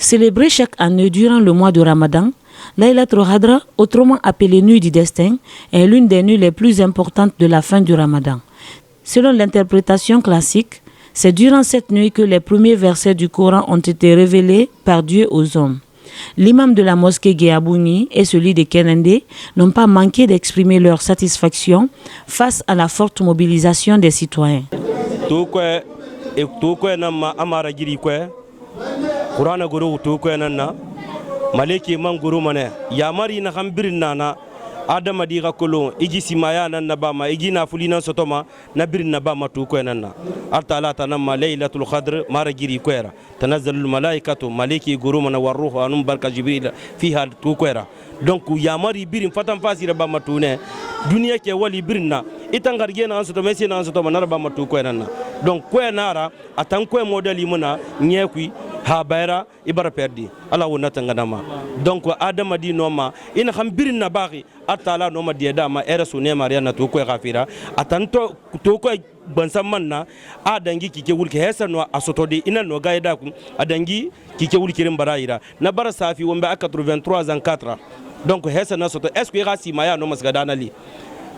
Célébrée chaque année durant le mois de Ramadan, Laylatul Qadr, autrement appelée Nuit du Destin, est l'une des nuits les plus importantes de la fin du Ramadan. Selon l'interprétation classique, c'est durant cette nuit que les premiers versets du Coran ont été révélés par Dieu aux hommes. L'imam de la mosquée Guéabouni et celui de Kenende n'ont pas manqué d'exprimer leur satisfaction face à la forte mobilisation des citoyens. Adama di ga kolon igi simaya nan na bama igi na fulina sotoma na birin na bama tu ko nan na altala tanamma laylatul qadr mara giri kwera tanazzalul malaikatu maliki guruma na waruhu anum barka jibril fiha tu kwera donc ya mari birin fatan fasira bama tu ne duniya ke wali birin na itangar gena an sotoma sina an sotoma na bama tu ko nan na donc ko nara atan ko modeli muna nyekui ha bayra ibara perdi ala wona tanganama donc adama di noma ina xam birin na baaxi atala noma di dama erasu ne mariana to ko gafira atanto to ko bansan manna adangi kike wulke hesa no asotodi ina no gaida ku adangi kike wulke rin barayira na bara safi wombe aka 83 ans 4 donc hesa na soto est ce que gasi maya no masgadana li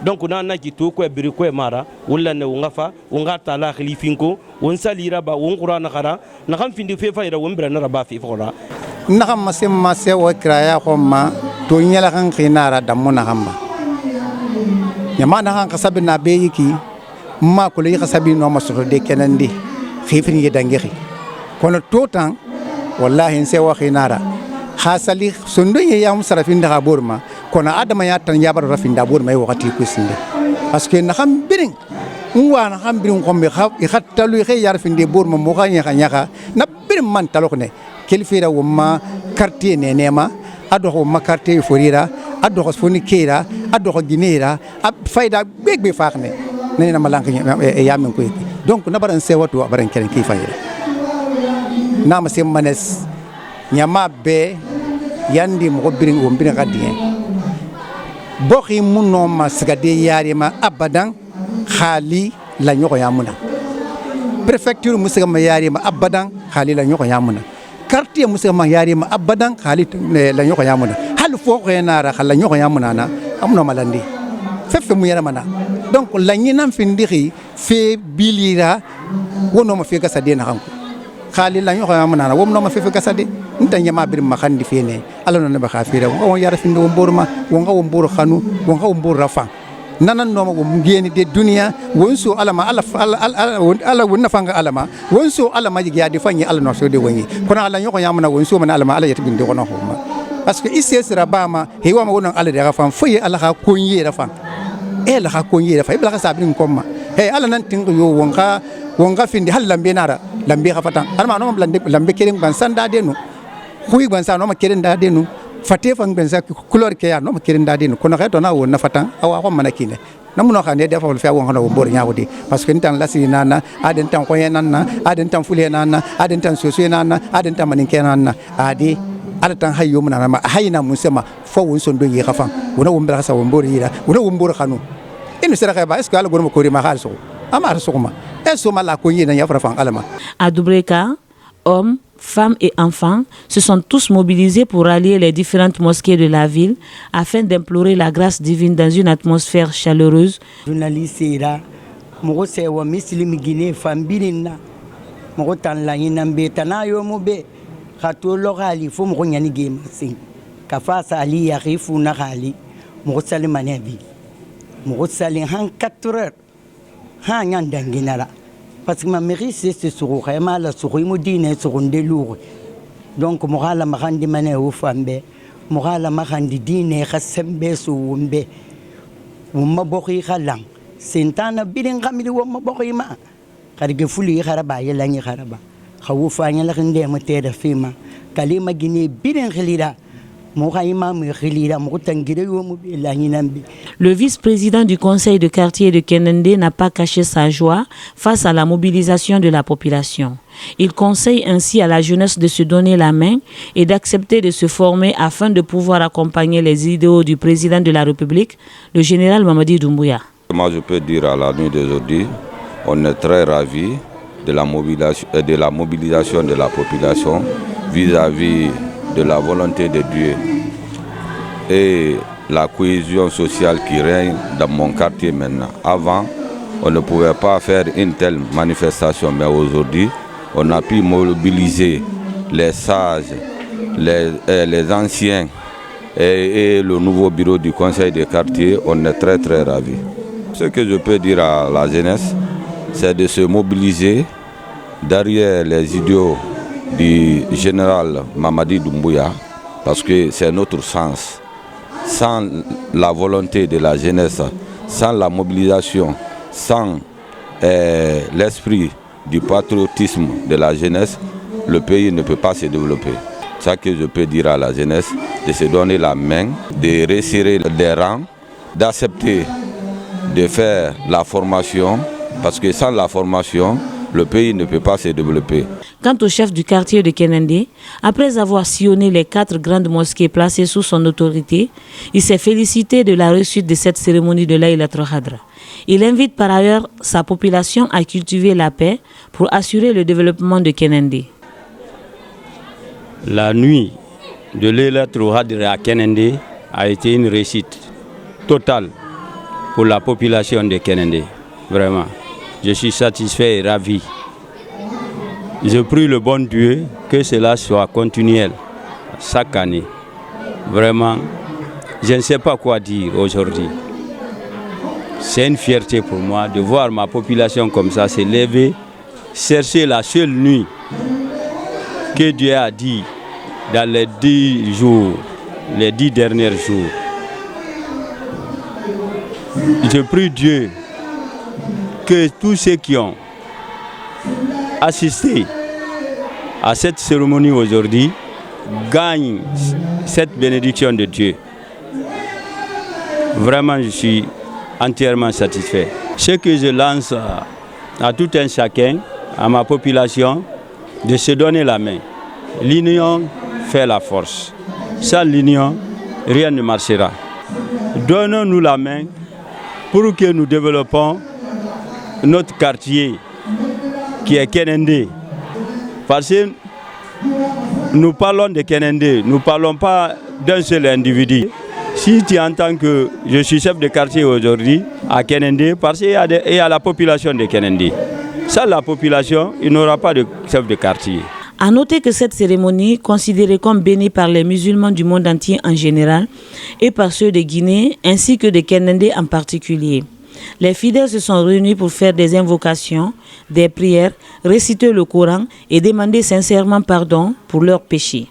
donc na ki to ko biri ko mara wala ne ngafa wonga tala khalifinko won salira ba won qur'ana khara na xam findi fe fayra won bira na raba fi fola na xam masse wa kraya ko ma to nyala kan khinara damuna hamba nyama na kan kasabina be yiki ma ko li kasabi no masoto de kenandi khifrin ye dangehi kono totan wallahi se wa khinara hasali sondo ye yam sarafin da borma kono adama ya tan yabar rafin da borma wakati kusinde parce que na xam birin unwa na xam birin ko me khatalu ye yar fin de borma mo khanya khanya na birin man talokne kelfira wumma quartier ne nema ado ko makarté forira ado ko foni kera ado ko ginera fayda begbe faxne nena malank yamen ko donc na baran sewatu baran kelen ki fayira nama sem manes nyama be yandi mo birin o birin gadien bokhi munno masgade yarima abadan khali la nyoko yamuna préfecture musgama yarima abadan khali la nyoko yamuna quartier musgama yarima abadan khali la nyoko yamuna hal fo ko enara khala nyoko yamuna na amno malandi fefe mu yaramana donc la nyinam findiri fe bilira wono ma fe gasade na hanko khali la nyoko yamuna na womno ma fe gasade ntanya ma bir ma khandi fene ala no ba khafira won yara finde won borma won ga won bor khanu won ga won bor rafa nanan no mo ngeni de dunia wonso alama ala wonna fanga alama wonso alama ji ya defanyi ala no so de woni kono ala nyoko yamna wonso man alama ala yetbinde kono homa parce que ici sera bama hewa ma wonon ala de rafa foye ala ha konye rafa ela ha konye rafa ibla ka sabrin komma he ala nan tingo yo wonga finde hal lambe nara lambe ha fatan alma no lambe keren ban sanda de no huy ban sa no ma keren da de no fate fang ben sa couleur ke ya no ma keren da de no kono khato na wonna fatan awa ko manakine namuno khande defa fa won hono bor nyaawdi parce que ntan lasi nana aden tan ko yenanna aden tan fule nana aden tan soso nana aden tan manin kenanna adi ala tan hayyo mun na ma hayna mun sama fo won son do yi khafan wona won bra sa won bor yira wona won bor khanu inu sera ka ba est ce que ala gormo ko ri ma khalso ama sokuma est ma la ko yina ya frafan alama À Doubreka, hommes, femmes et enfants se sont tous mobilisés pour rallier les différentes mosquées de la ville afin d'implorer la grâce divine dans une atmosphère chaleureuse. Journaliste ira mo se wa muslim guinée fambilina mo tan la ina mbetana yo mo be khato lokali fo mo nyani game sing ka fa sali ya khifu na khali mo sali manebi mo sali han 4 heures ha nyandanginala parce que ma mairie c'est ce sourd ma la sourd mo dine sourd lourd donc mo hala ma khandi mané o fambe mo hala ma khandi dine khasembe so wumbe wumma bokhi khalang sentana bidin khamili wumma bokhi ma kharige fuli kharaba yela ni kharaba khawu fanya la khinde mo teda fima kalima gine bidin khalida. Le vice-président du conseil de quartier de Kenende n'a pas caché sa joie face à la mobilisation de la population. Il conseille ainsi à la jeunesse de se donner la main et d'accepter de se former afin de pouvoir accompagner les idéaux du président de la République, le général Mamadi Doumbouya. Moi, je peux dire à la nuit d'aujourd'hui, on est très ravis de la mobilisation de la population vis-à-vis de la volonté de Dieu et la cohésion sociale qui règne dans mon quartier maintenant. Avant, on ne pouvait pas faire une telle manifestation, mais aujourd'hui, on a pu mobiliser les sages, les anciens et le nouveau bureau du conseil des quartiers. On est très très ravis. Ce que je peux dire à la jeunesse, c'est de se mobiliser derrière les idéaux du général Mamadi Doumbouya, parce que c'est notre sens. Sans la volonté de la jeunesse, sans la mobilisation, sans l'esprit du patriotisme de la jeunesse, le pays ne peut pas se développer. C'est ça que je peux dire à la jeunesse, de se donner la main, de resserrer les rangs, d'accepter de faire la formation, parce que sans la formation, le pays ne peut pas se développer. Quant au chef du quartier de Kénendé, après avoir sillonné les 4 grandes mosquées placées sous son autorité, il s'est félicité de la réussite de cette cérémonie de Laylatul Qadr. Il invite par ailleurs sa population à cultiver la paix pour assurer le développement de Kénendé. La nuit de Laylatul Qadr à Kénendé a été une réussite totale pour la population de Kénendé. Vraiment, je suis satisfait et ravi. Je prie le bon Dieu que cela soit continuel chaque année. Vraiment, je ne sais pas quoi dire aujourd'hui. C'est une fierté pour moi de voir ma population comme ça se lever, chercher la seule nuit que Dieu a dit dans les 10 jours, les 10 derniers jours. Je prie Dieu que tous ceux qui ont assisté à cette cérémonie aujourd'hui gagnent cette bénédiction de Dieu. Vraiment, je suis entièrement satisfait. Ce que je lance à tout un chacun, à ma population, de se donner la main. L'union fait la force. Sans l'union, rien ne marchera. Donnons-nous la main pour que nous développons notre quartier qui est Kénendé. Parce que nous parlons de Kénendé, nous ne parlons pas d'un seul individu. Si tu entends que je suis chef de quartier aujourd'hui à Kénendé, parce qu'il y a la population de Kénendé. Sans la population, il n'y aura pas de chef de quartier. A noter que cette cérémonie, considérée comme bénie par les musulmans du monde entier en général et par ceux de Guinée ainsi que de Kénendé en particulier. Les fidèles se sont réunis pour faire des invocations, des prières, réciter le Coran et demander sincèrement pardon pour leurs péchés.